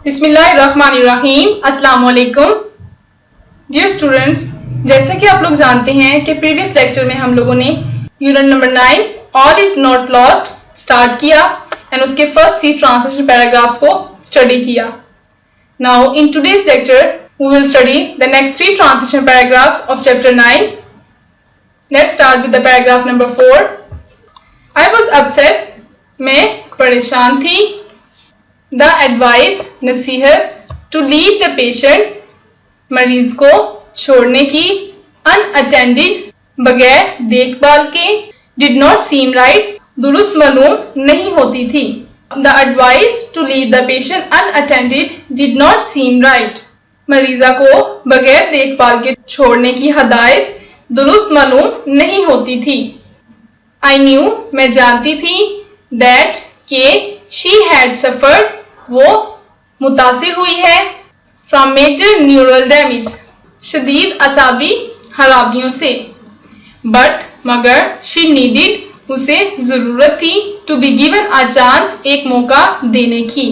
बिस्मिल्लाहिर्रहमानिर्रहीम। अस्सलाम वालेकुम डियर स्टूडेंट्स, जैसे कि आप लोग जानते हैं कि प्रीवियस लेक्चर में हम लोगों ने unit number 9 all is not lost start किया एंड उसके फर्स्ट 3 ट्रांसलेशन पैराग्राफ्स को स्टडी किया। Now in today's lecture we will study the next 3 translation paragraphs of chapter 9। Let's start with the paragraph number 4। I was upset, मैं परेशान थी। The advice नसीहत to leave the patient मरीज को छोड़ने की unattended बगैर देखभाल के did not seem right दुरुस्त मालूम नहीं होती थी। The advice to leave the patient unattended did not seem right मरीजा को बगैर देखभाल के छोड़ने की हदायत दुरुस्त मालूम नहीं होती थी। I knew मैं जानती थी that के she had suffered वो मुतासिर हुई है फ्रॉम मेजर न्यूरल डैमेज शदीद असाबी खराबियों से। बट मगर शी नीडेड उसे जरूरत थी to be given a chance एक मौका देने की।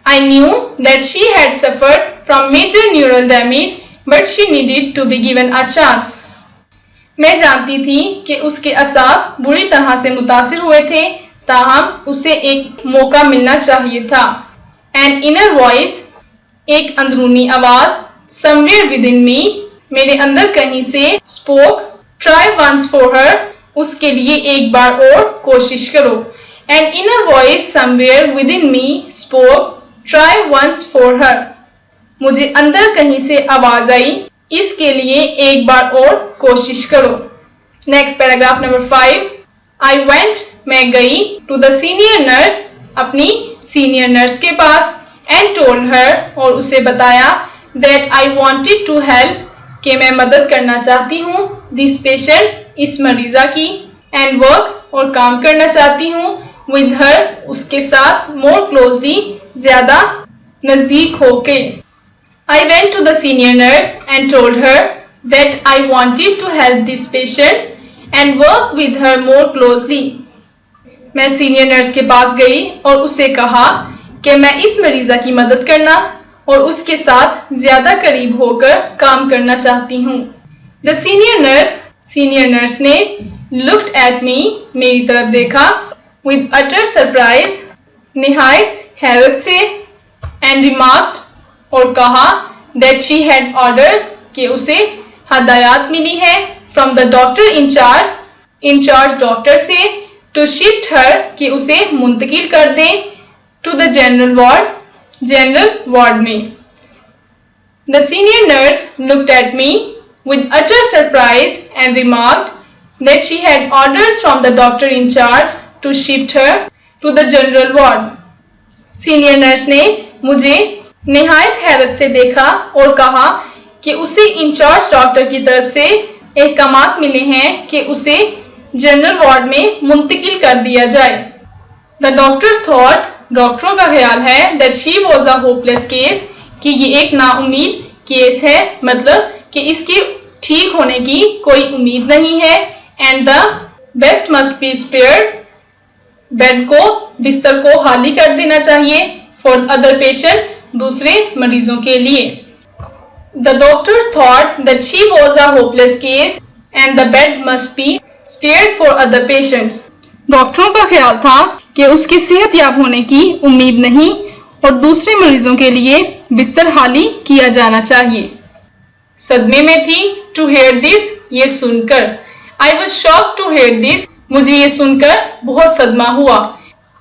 I knew that she had suffered from major neural damage but she needed to be given a chance मैं जानती थी कि उसके असाब बुरी तरह से मुतासिर हुए थे, ताहम उसे एक मौका मिलना चाहिए था। An inner voice एक अंदरूनी आवाज somewhere within me मेरे अंदर कहीं से spoke try once for her उसके लिए एक बार और कोशिश करो। An inner voice somewhere within me spoke try once for her मुझे अंदर कहीं से आवाज आई इसके लिए एक बार और कोशिश करो। Next paragraph number 5। I went मैं गई to the senior nurse अपनी सीनियर नर्स के पास एंड टोल्ड हर और उसे बताया that I wanted to help कि मैं मदद करना चाहती हूँ दिस पेशेंट इस मरीजा की एंड वर्क और काम करना चाहती हूँ विद हर उसके साथ मोर क्लोजली ज्यादा नजदीक होके। I went to the senior nurse and told her that I wanted to help this patient and work with her more closely मैं सीनियर नर्स के पास गई और उसे कहा कि मैं इस मरीजा की मदद करना और उसके साथ ज्यादा करीब होकर काम करना चाहती हूँ। द सीनियर नर्स ने लुक्ड एट मी मेरी तरफ देखा विद अटर सरप्राइज निहायत हैरत से एंड रिमार्क्ड और कहा दैट शी हैड ऑर्डर्स कि उसे हदायत मिली है from the doctor incharge doctor से टू शिफ्ट हर कि उसे मुंतकिल कर दें टू द जनरल वार्ड में। The senior nurse looked at me with utter surprise and remarked that she had orders from the doctor incharge to shift her to the general ward. Senior nurse ने मुझे निहायत हैरत से देखा और कहा कि उसे इंचार्ज डॉक्टर की तरफ से एहकामात मिले हैं कि उसे जनरल वार्ड में मुंतकिल कर दिया जाए। द डॉक्टर्स थॉट डॉक्टरों का ख्याल है that she was a hopeless case कि ये एक नाउम्मीद केस है, मतलब कि इसके ठीक होने की कोई उम्मीद नहीं है। And the best must be spared bed को बिस्तर को खाली कर देना चाहिए फॉर अदर पेशेंट दूसरे मरीजों के लिए। The doctors thought that she was a hopeless case and the bed must be spared for other patients डॉक्टरों का ख्याल था कि उसकी सेहत याब होने की उम्मीद नहीं और दूसरे मरीजों के लिए बिस्तर खाली किया जाना चाहिए। सदमे में थी टू हेयर दिस ये सुनकर। I was shocked to hear this मुझे ये सुनकर बहुत सदमा हुआ।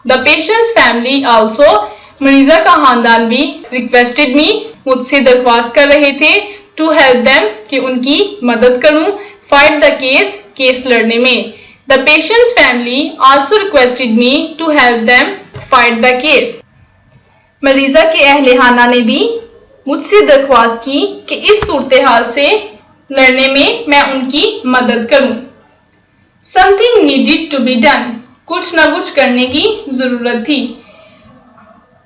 द पेशेंट्स फैमिली आल्सो मरीजा का खानदान भी रिक्वेस्टेड मी मुझसे दरख्वास्त कर रहे थे टू हेल्प देम कि उनकी मदद करूं फाइट द केस लड़ने में। The patients family also requested me to help them fight the case मरीजा के अहले खाना ने भी मुझसे दरख्वास्त की कि इस सूरत हाल से लड़ने में मैं उनकी मदद करूं। Something needed to be done कुछ ना कुछ करने की जरूरत थी।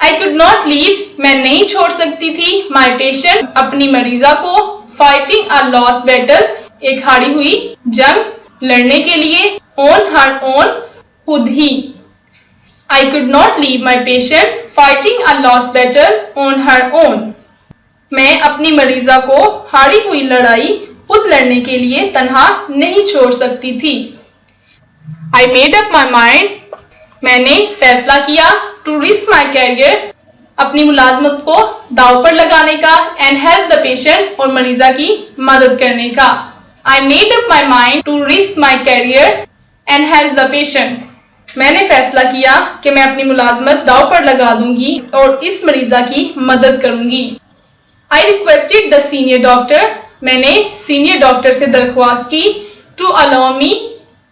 आई कुड नॉट लीव मैं नहीं छोड़ सकती थी माई पेशेंट अपनी मरीजा को फाइटिंग अ लॉस्ट बैटल एक हारी हुई जंग लड़ने के लिए ऑन हर ओन खुद ही। I could not leave my patient fighting a lost battle on her own. मैं अपनी मरीजा को हारी हुई लड़ाई खुद लड़ने के लिए तन्हा नहीं छोड़ सकती थी. I made up my mind. मैंने फैसला किया to risk my career. अपनी मुलाजमत को दाव पर लगाने का and help the patient और मरीजा की मदद करने का. I made up my mind to risk my career and help the patient. मैंने फैसला किया कि मैं अपनी मुलाजमत दाव पर लगा दूंगी और इस मरीजा की मदद करूंगी. I requested the senior doctor. मैंने सीनियर डॉक्टर से दरख्वास्त की to allow me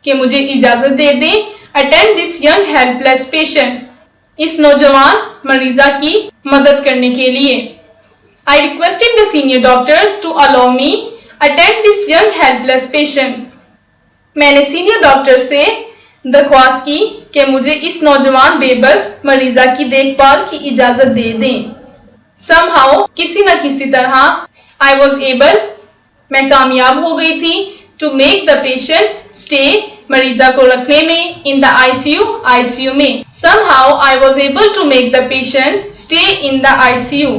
कि मुझे इजाजत दे दें attend this young helpless patient. इस नौजवान मरीजा की मदद करने के लिए. I requested the senior doctors to allow me attend this young helpless patient. मैंने सीनियर डॉक्टर से दरख्वास्त की कि मुझे इस नौजवान बेबस मरीजा की देखभाल की इजाजत दे दें. Somehow किसी न किसी तरह I was able मैं कामयाब हो गई थी to make the patient stay मरीजा को रखने में in the ICU में. Somehow I was able to make the patient stay in the ICU.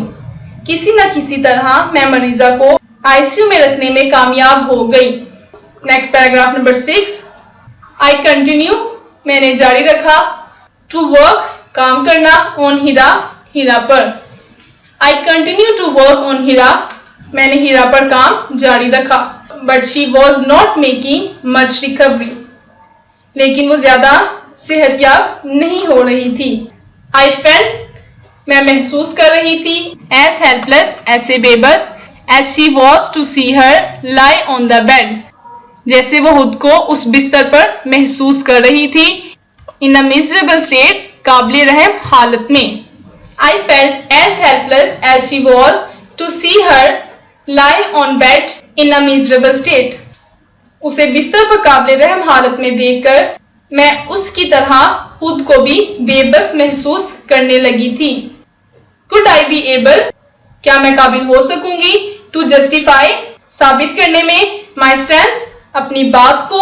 किसी न किसी तरह मैं मरीजा को ICU में रखने में कामयाब हो गई. Next paragraph number 6. I continue मैंने जारी रखा to work काम करना on हीरा पर. I continue to work on हीरा मैंने हीरा पर काम जारी रखा. But she was not making much recovery. लेकिन वो ज्यादा सेहतयाब नहीं हो रही थी. I felt मैं महसूस कर रही थी as helpless ऐसे बेबस as she was to see her lie on the bed. जैसे वो खुद को उस बिस्तर पर महसूस कर रही थी in a miserable state काबिले रहम हालत में. I felt as helpless as she was to see her lie on bed in a miserable state. उसे बिस्तर पर काबिले रहम हालत में देखकर मैं उसकी तरह खुद को भी बेबस महसूस करने लगी थी. Could I be able क्या मैं काबिल हो सकूंगी to justify साबित करने में my stance अपनी बात को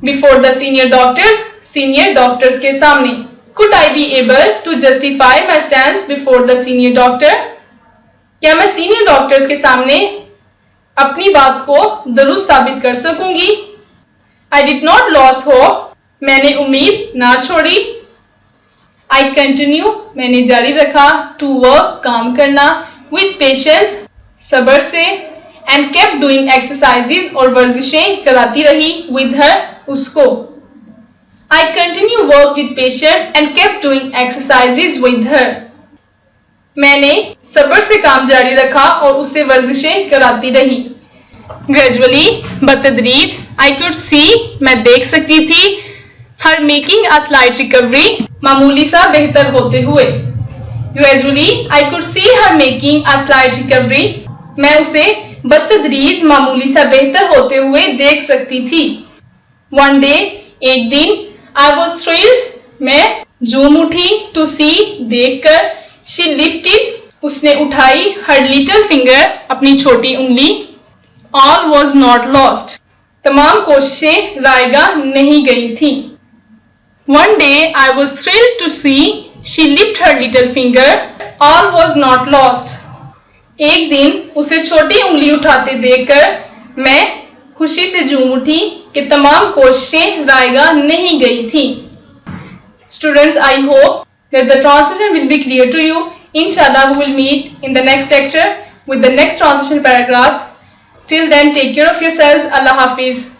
before the senior doctors के सामने. Could I be able to justify my stance before the senior doctor? क्या मैं सीनियर डॉक्टर्स के सामने अपनी बात को दुरुस्त साबित कर सकूंगी. I did not lose hope. मैंने उम्मीद ना छोड़ी. I continue मैंने जारी रखा to work काम करना with patience सब्र से and kept doing exercises और वर्जिशें कराती रही with her उसको. I continue work with patient and kept doing exercises with her. मैंने सब्र से काम जारी रखा और उसे वर्जिशें कराती रही. Gradually बतदरीज I could see मैं देख सकती थी her making a slight recovery मामूली सा बेहतर होते हुए. Gradually I could see her making a slight recovery मैं उसे बतदरीज मामूली सा बेहतर होते हुए देख सकती थी. One day एक दिन I was thrilled मैं झूम उठी to see देखकर she lifted उसने उठाई her little finger अपनी छोटी उंगली. All was not lost तमाम कोशिशें रायगा नहीं गई थी. One day I was thrilled to see she lifted her little finger. All was not lost. एक दिन उसे छोटी उंगली उठाते देखकर मैं खुशी से झूम उठी कि तमाम कोशिशें रायगा नहीं गई थी. Students, I hope that the translation will be clear to you. Inshallah, we will meet in the next lecture with the next translation paragraphs. Till then, take care of yourselves. Allah Hafiz.